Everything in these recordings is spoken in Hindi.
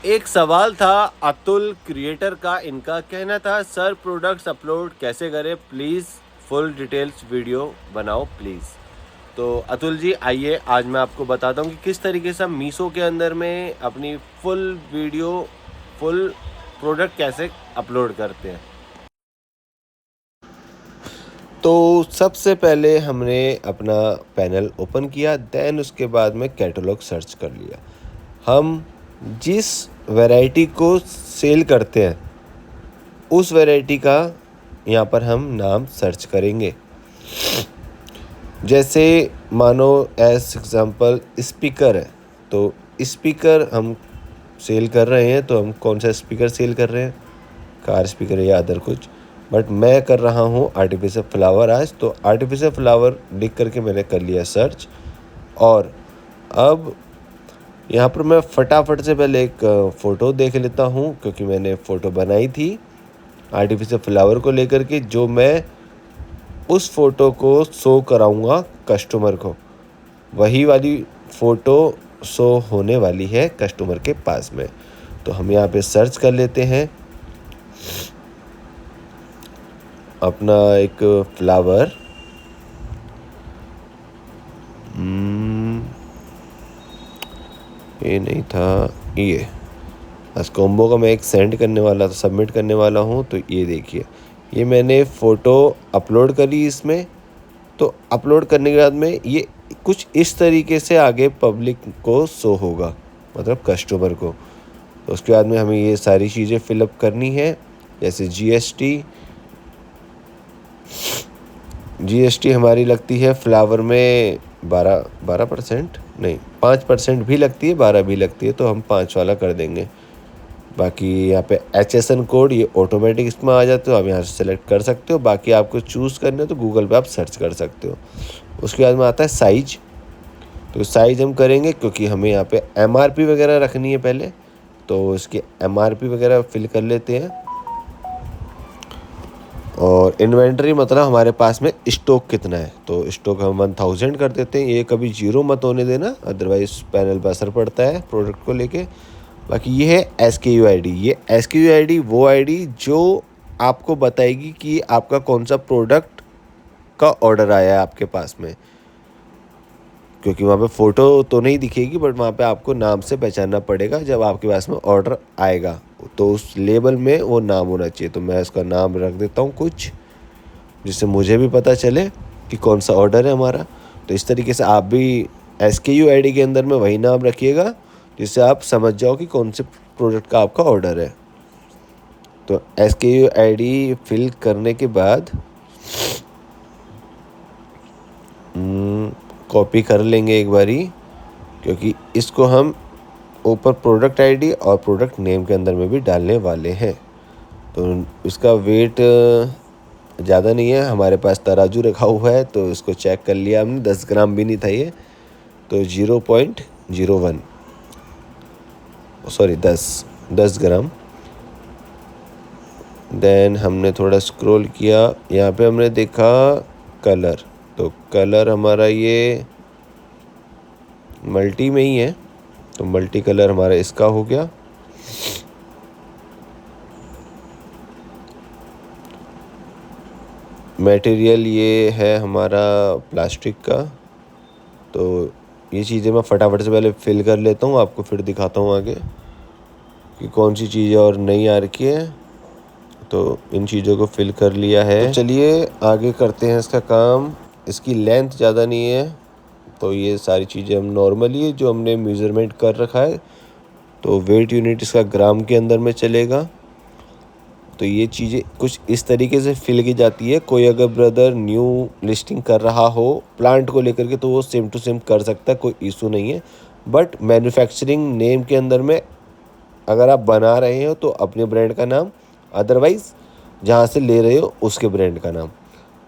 एक सवाल था अतुल क्रिएटर का। इनका कहना था सर प्रोडक्ट्स अपलोड कैसे करें प्लीज़, फुल डिटेल्स वीडियो बनाओ प्लीज़। तो अतुल जी आइए आज मैं आपको बताता हूँ कि किस तरीके से हम मीशो के अंदर में अपनी फुल वीडियो, फुल प्रोडक्ट कैसे अपलोड करते हैं। तो सबसे पहले हमने अपना पैनल ओपन किया, देन उसके बाद में कैटलॉग सर्च कर लिया। हम जिस वैरायटी को सेल करते हैं उस वैरायटी का यहाँ पर हम नाम सर्च करेंगे। जैसे मानो एज एग्ज़ाम्पल स्पीकर है, तो स्पीकर हम सेल कर रहे हैं, तो हम कौन सा स्पीकर सेल कर रहे हैं, कार स्पीकर या अदर कुछ। बट मैं कर रहा हूँ आर्टिफिशियल फ्लावर आज, तो आर्टिफिशियल फ्लावर लिख करके मैंने कर लिया सर्च। और अब यहाँ पर मैं फटाफट से पहले एक फ़ोटो देख लेता हूँ, क्योंकि मैंने फ़ोटो बनाई थी आर्टिफिशियल फ्लावर को लेकर के, जो मैं उस फ़ोटो को शो कराऊंगा कस्टमर को, वही वाली फ़ोटो शो होने वाली है कस्टमर के पास में। तो हम यहाँ पे सर्च कर लेते हैं अपना एक फ्लावर, ये नहीं था, ये बस कॉम्बो का मैं एक सेंड करने वाला था, सबमिट करने वाला हूँ। तो ये देखिए, ये मैंने फ़ोटो अपलोड करी इसमें। तो अपलोड करने के बाद में ये कुछ इस तरीके से आगे पब्लिक को शो होगा, मतलब कस्टमर को। तो उसके बाद में हमें ये सारी चीज़ें फिलअप करनी है, जैसे जीएसटी हमारी लगती है फ्लावर में 12% नहीं 5% भी लगती है, 12 भी लगती है, तो हम 5 वाला कर देंगे। बाकी यहाँ पे HSN कोड ये ऑटोमेटिक इसमें आ जाते हो, आप यहाँ से सेलेक्ट कर सकते हो। बाकी आपको चूज़ करना है तो गूगल पे आप सर्च कर सकते हो। उसके बाद में आता है साइज, तो साइज़ हम करेंगे क्योंकि हमें यहाँ पे MRP वगैरह रखनी है पहले, तो इसके MRP वगैरह फिल कर लेते हैं। और इन्वेंटरी मतलब हमारे पास में स्टॉक कितना है, तो स्टॉक हम 1000 कर देते हैं। ये कभी जीरो मत होने देना, अदरवाइज़ पैनल पर असर पड़ता है प्रोडक्ट को लेके। बाकी ये है SKU ID। ये SKU ID वो ID जो आपको बताएगी कि आपका कौन सा प्रोडक्ट का ऑर्डर आया है आपके पास में, क्योंकि वहाँ पे फ़ोटो तो नहीं दिखेगी, बट वहाँ पे आपको नाम से पहचानना पड़ेगा जब आपके पास में ऑर्डर आएगा। तो उस लेबल में वो नाम होना चाहिए। तो मैं इसका नाम रख देता हूँ कुछ, जिससे मुझे भी पता चले कि कौन सा ऑर्डर है हमारा। तो इस तरीके से आप भी SKU ID के अंदर में वही नाम रखिएगा, जिससे आप समझ जाओ कि कौन से प्रोडक्ट का आपका ऑर्डर है। तो SKU ID फिल करने के बाद कॉपी कर लेंगे एक बारी, क्योंकि इसको हम ऊपर प्रोडक्ट ID और प्रोडक्ट नेम के अंदर में भी डालने वाले हैं। तो इसका वेट ज़्यादा नहीं है, हमारे पास तराजू रखा हुआ है, तो इसको चेक कर लिया हमने, 10 ग्राम भी नहीं था ये, तो 0.01 सॉरी 10 ग्राम। देन हमने थोड़ा स्क्रॉल किया, यहाँ पे हमने देखा कलर, तो कलर हमारा ये मल्टी में ही है, तो मल्टी कलर हमारा इसका हो गया। मटेरियल ये है हमारा प्लास्टिक का। तो ये चीज़ें मैं फटाफट से पहले फिल कर लेता हूँ, आपको फिर दिखाता हूँ आगे कि कौन सी चीज़ें और नहीं आ रखी है। तो इन चीज़ों को फिल कर लिया है। तो चलिए आगे करते हैं इसका काम। इसकी लेंथ ज़्यादा नहीं है, तो ये सारी चीज़ें हम नॉर्मली जो हमने मेज़रमेंट कर रखा है, तो वेट यूनिट इसका ग्राम के अंदर में चलेगा। तो ये चीज़ें कुछ इस तरीके से फिल की जाती है। कोई अगर ब्रदर न्यू लिस्टिंग कर रहा हो प्लांट को लेकर के, तो वो सेम टू सेम कर सकता है, कोई इशू नहीं है। बट मैन्युफैक्चरिंग नेम के अंदर में अगर आप बना रहे हो तो अपने ब्रांड का नाम, अदरवाइज़ जहाँ से ले रहे हो उसके ब्रांड का नाम।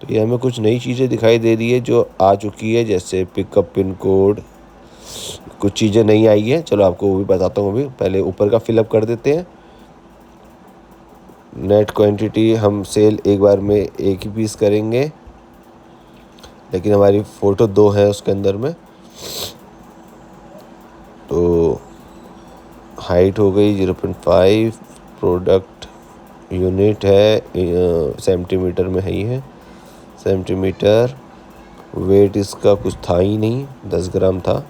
तो ये हमें कुछ नई चीज़ें दिखाई दे रही है जो आ चुकी है, जैसे पिकअप पिन कोड, कुछ चीज़ें नहीं आई है, चलो आपको वो भी बताता हूँ। अभी पहले ऊपर का फिलअप कर देते हैं। नेट क्वांटिटी हम सेल एक बार में एक ही पीस करेंगे, लेकिन हमारी फ़ोटो 2 है उसके अंदर में, तो हाइट हो गई 0.5, प्रोडक्ट यूनिट है सेंटीमीटर में है ही है, सेंटीमीटर। वेट इसका कुछ था ही नहीं, 10 ग्राम था,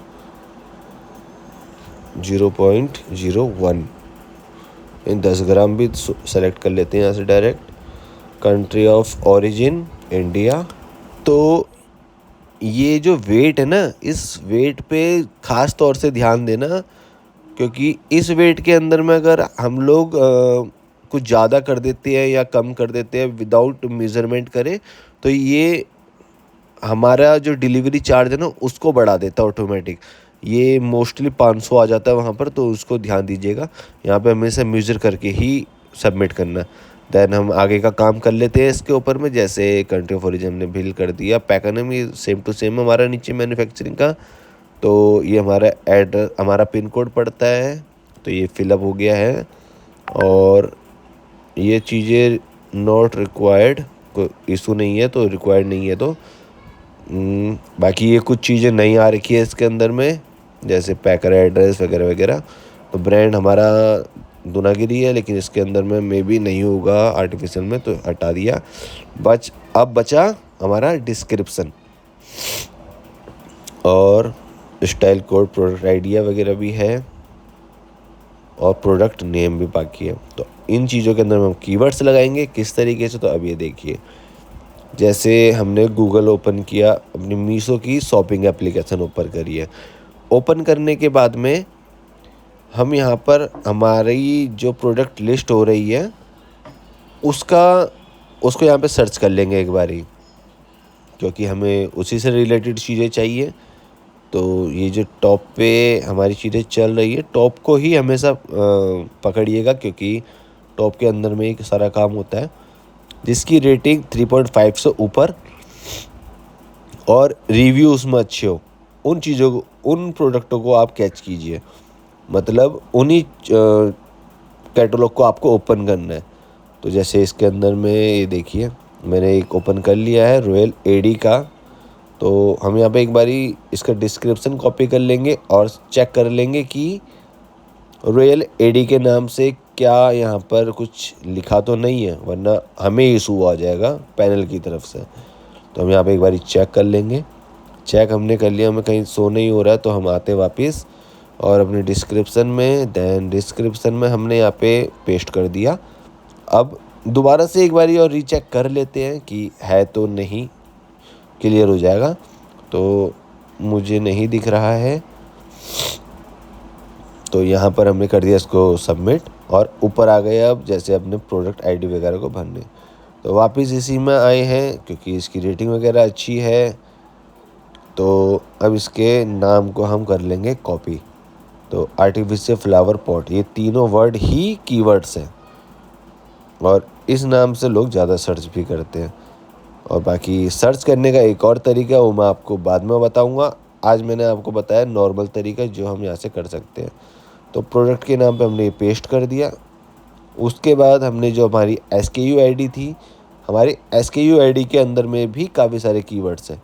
0.01, इन 10 ग्राम भी सेलेक्ट कर लेते हैं यहाँ से direct. Country of origin India. तो ये जो वेट है ना, इस वेट पे ख़ास तौर से ध्यान देना, क्योंकि इस वेट के अंदर में अगर हम लोग कुछ ज़्यादा कर देते हैं या कम कर देते हैं विदाउट मेज़रमेंट करें, तो ये हमारा जो डिलीवरी चार्ज है ना उसको बढ़ा देता है ऑटोमेटिक। ये मोस्टली 500 आ जाता है वहाँ पर, तो उसको ध्यान दीजिएगा। यहाँ पे हमेशा मेज़र करके ही सबमिट करना। देन हम आगे का काम कर लेते हैं इसके ऊपर में। जैसे कंट्री ऑफ ओरिजिन हमने फिल कर दिया, पैकनम ये सेम टू सेम हमारा नीचे मैन्युफैक्चरिंग का। तो ये हमारा एड्रेस, हमारा पिन कोड पड़ता है, तो ये फिलअप हो गया है। और ये चीज़ें नॉट रिक्वायर्ड, कोई इशू नहीं है, तो रिक्वायर्ड नहीं है तो बाकी ये कुछ चीज़ें नहीं आ रखी है इसके अंदर में, जैसे पैकर एड्रेस वगैरह वगैरह। तो ब्रांड हमारा दूनागिरी है, लेकिन इसके अंदर में मे बी नहीं होगा आर्टिफिशियल में, तो हटा दिया। अब बचा हमारा डिस्क्रिप्शन और स्टाइल कोड, प्रोडक्ट आइडिया वगैरह भी है, और प्रोडक्ट नेम भी बाकी है। तो इन चीज़ों के अंदर हम कीवर्ड्स लगाएंगे किस तरीके से, तो अब ये देखिए। जैसे हमने गूगल ओपन किया, अपनी मीशो की शॉपिंग एप्लीकेशन ओपन करी है। ओपन करने के बाद में हम यहाँ पर हमारी जो प्रोडक्ट लिस्ट हो रही है उसको यहाँ पे सर्च कर लेंगे एक बारी, क्योंकि हमें उसी से रिलेटेड चीज़ें चाहिए। तो ये जो टॉप पे हमारी चीज़ें चल रही है, टॉप को ही हमेशा पकड़िएगा, क्योंकि टॉप के अंदर में एक सारा काम होता है जिसकी रेटिंग 3.5 से ऊपर और रिव्यू उसमें अच्छे हो, उन चीज़ों को, उन प्रोडक्टों को आप कैच कीजिए। मतलब उन्हीं कैटलॉग को आपको ओपन करना है। तो जैसे इसके अंदर में ये देखिए, मैंने एक ओपन कर लिया है रॉयल एडी का। तो हम यहाँ पे एक बारी इसका डिस्क्रिप्शन कॉपी कर लेंगे और चेक कर लेंगे कि रॉयल एडी के नाम से क्या यहाँ पर कुछ लिखा तो नहीं है, वरना हमें इशू आ जाएगा पैनल की तरफ से। तो हम यहाँ पे एक बारी चेक कर लेंगे। चेक हमने कर लिया, हमें कहीं शो नहीं हो रहा है, तो हम आते वापस और अपने डिस्क्रिप्शन में, देन डिस्क्रिप्शन में हमने यहाँ पे पेस्ट कर दिया। अब दोबारा से एक बारी और रीचेक कर लेते हैं कि है तो नहीं, क्लियर हो जाएगा। तो मुझे नहीं दिख रहा है, तो यहाँ पर हमने कर दिया इसको सबमिट, और ऊपर आ गए अब जैसे अपने प्रोडक्ट आईडी वगैरह को भरने। तो वापस इसी में आए हैं, क्योंकि इसकी रेटिंग वगैरह अच्छी है। तो अब इसके नाम को हम कर लेंगे कॉपी। तो आर्टिफिशियल फ्लावर पॉट, ये तीनों वर्ड ही कीवर्ड्स हैं, और इस नाम से लोग ज़्यादा सर्च भी करते हैं। और बाकी सर्च करने का एक और तरीका, वो मैं आपको बाद में बताऊंगा। आज मैंने आपको बताया नॉर्मल तरीका जो हम यहाँ से कर सकते हैं। तो प्रोडक्ट के नाम पे हमने ये पेस्ट कर दिया। उसके बाद हमने जो हमारी SKU ID थी, हमारी SKU ID के अंदर में भी काफ़ी सारे कीवर्ड्स हैं।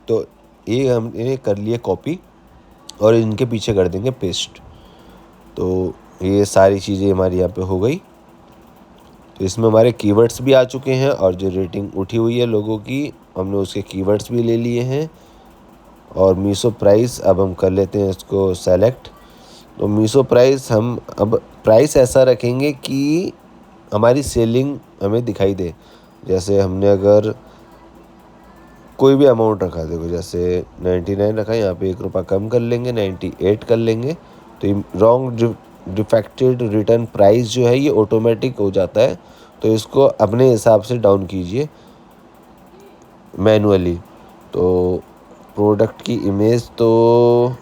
तो ये हमने कर लिए कॉपी और इनके पीछे कर देंगे पेस्ट। तो ये सारी चीज़ें हमारी यहाँ पे हो गई। तो इसमें हमारे कीवर्ड्स भी आ चुके हैं, और जो रेटिंग उठी हुई है लोगों की, हमने उसके कीवर्ड्स भी ले लिए हैं। और मीशो प्राइस अब हम कर लेते हैं इसको सेलेक्ट। तो मीशो प्राइस हम अब प्राइस ऐसा रखेंगे कि हमारी सेलिंग हमें दिखाई दे। जैसे हमने अगर कोई भी अमाउंट रखा, देखो जैसे 99 रखा, यहाँ पे 1 रुपया कम कर लेंगे, 98 कर लेंगे। तो ये रॉन्ग डिफेक्टेड रिटर्न प्राइस जो है ये ऑटोमेटिक हो जाता है, तो इसको अपने हिसाब से डाउन कीजिए मैनुअली। तो प्रोडक्ट की इमेज तो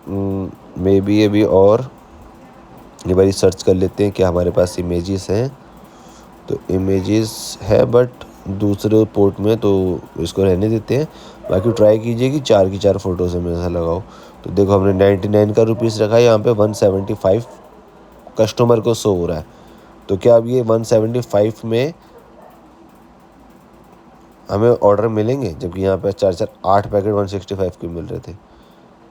मे बी अभी और ये बारी सर्च कर लेते हैं क्या हमारे पास इमेजेस हैं। तो इमेजेस है बट दूसरे पोर्ट में, तो इसको रहने देते हैं। बाकी ट्राई कीजिए कि 4 की 4 फ़ोटोज़ हमेशा लगाओ। तो देखो हमने 99 का रुपीज़ रखा है, यहाँ पे 175 कस्टमर को शो हो रहा है। तो क्या अब ये 175 में हमें ऑर्डर मिलेंगे, जबकि यहाँ पे 4 4 8 पैकेट 165 के मिल रहे थे।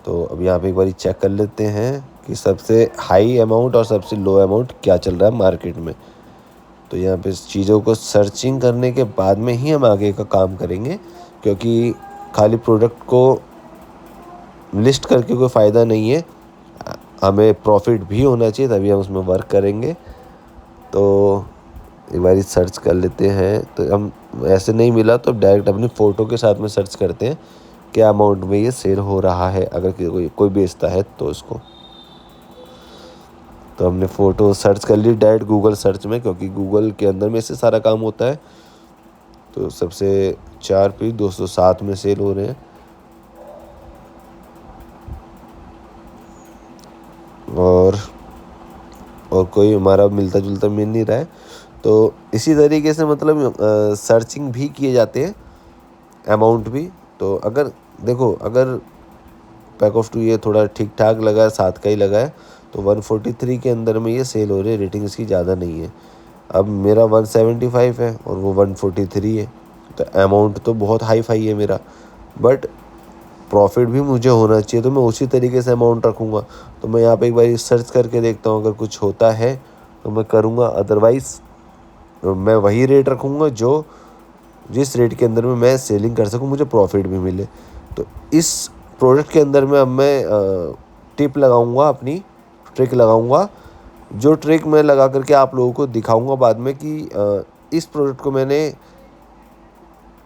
तो अब यहाँ पे एक बार चेक कर लेते हैं कि सबसे हाई अमाउंट और सबसे लो अमाउंट क्या चल रहा है मार्केट में। तो यहाँ पे चीज़ों को सर्चिंग करने के बाद में ही हम आगे का काम करेंगे, क्योंकि खाली प्रोडक्ट को लिस्ट करके कोई फ़ायदा नहीं है, हमें प्रॉफिट भी होना चाहिए, तभी हम उसमें वर्क करेंगे। तो एक बार सर्च कर लेते हैं, तो हम ऐसे नहीं मिला तो डायरेक्ट अपनी फ़ोटो के साथ में सर्च करते हैं क्या अमाउंट में ये सेल हो रहा है, अगर कोई बेचता है तो उसको। तो हमने फ़ोटो सर्च कर ली डायरेक्ट गूगल सर्च में, क्योंकि गूगल के अंदर में से सारा काम होता है। तो सबसे 4 पीस 207 में सेल हो रहे हैं, और कोई हमारा मिलता जुलता मिल नहीं रहा है। तो इसी तरीके से मतलब सर्चिंग भी किए जाते हैं, अमाउंट भी। तो अगर देखो, अगर पैक ऑफ 2 ये थोड़ा ठीक ठाक लगा है, 7 का ही लगा है, तो 143 के अंदर में ये सेल हो रही है, रेटिंग इसकी ज़्यादा नहीं है। अब मेरा 175 है और वो 143 है, तो अमाउंट तो बहुत हाई फाई है मेरा, बट प्रॉफिट भी मुझे होना चाहिए, तो मैं उसी तरीके से अमाउंट रखूँगा। तो मैं यहाँ पे एक बार सर्च करके देखता हूँ, अगर कुछ होता है तो मैं करूँगा, अदरवाइज़ मैं वही रेट रखूँगा जो जिस रेट के अंदर में मैं सेलिंग कर सकूँ, मुझे प्रॉफिट भी मिले। तो इस प्रोडक्ट के अंदर में अब मैं टिप लगाऊँगा, अपनी ट्रिक लगाऊँगा, जो ट्रिक मैं लगा करके आप लोगों को दिखाऊँगा बाद में कि इस प्रोडक्ट को मैंने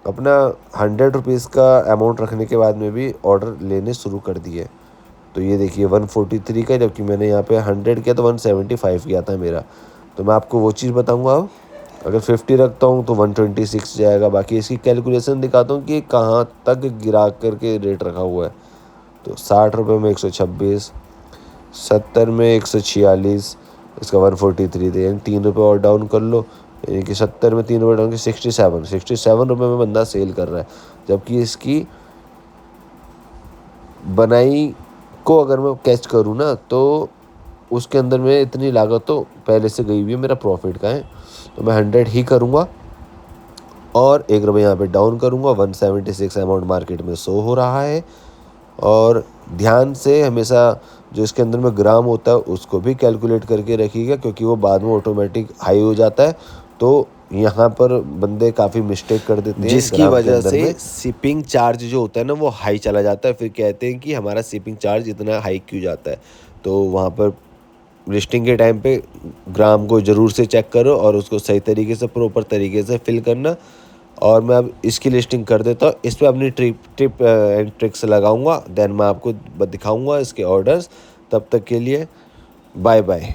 अपना 100 रुपीज़ का अमाउंट रखने के बाद में भी ऑर्डर लेने शुरू कर दिए। तो ये देखिए 143 का, जबकि मैंने यहाँ पे 100 किया तो 175 किया था मेरा। तो मैं आपको वो चीज़ बताऊँगा। अब अगर 50 रखता हूँ तो 126 जाएगा। बाकी इसकी कैलकुलेशन दिखाता हूँ कि कहाँ तक गिरा करके रेट रखा हुआ है। तो 60 रुपये में 126, 70 में 146, इसका 143 दे, यानी 3 रुपये और डाउन कर लो, यानी कि 70 में 3 रुपये डाउन के 67 रुपये में बंदा सेल कर रहा है। जबकि इसकी बनाई को अगर मैं कैच करूँ ना, तो उसके अंदर में इतनी लागत तो पहले से गई हुई है, मेरा प्रॉफिट का है। तो मैं 100 ही करूँगा और 1 रुपये यहाँ पे डाउन करूँगा। 176 अमाउंट मार्केट में शो हो रहा है। और ध्यान से हमेशा जो इसके अंदर में ग्राम होता है उसको भी कैलकुलेट करके रखिएगा, क्योंकि वो बाद में ऑटोमेटिक हाई हो जाता है। तो यहाँ पर बंदे काफ़ी मिस्टेक कर देते हैं, जिसकी वजह से शिपिंग चार्ज जो होता है ना वो हाई चला जाता है। फिर कहते हैं कि हमारा शिपिंग चार्ज इतना हाई क्यों जाता है। तो वहाँ पर लिस्टिंग के टाइम पे ग्राम को ज़रूर से चेक करो और उसको सही तरीके से प्रॉपर तरीके से फिल करना। और मैं अब इसकी लिस्टिंग कर देता हूँ, इस पर अपनी टिप एंड ट्रिक्स लगाऊंगा, देन मैं आपको दिखाऊंगा इसके ऑर्डर्स। तब तक के लिए बाय बाय।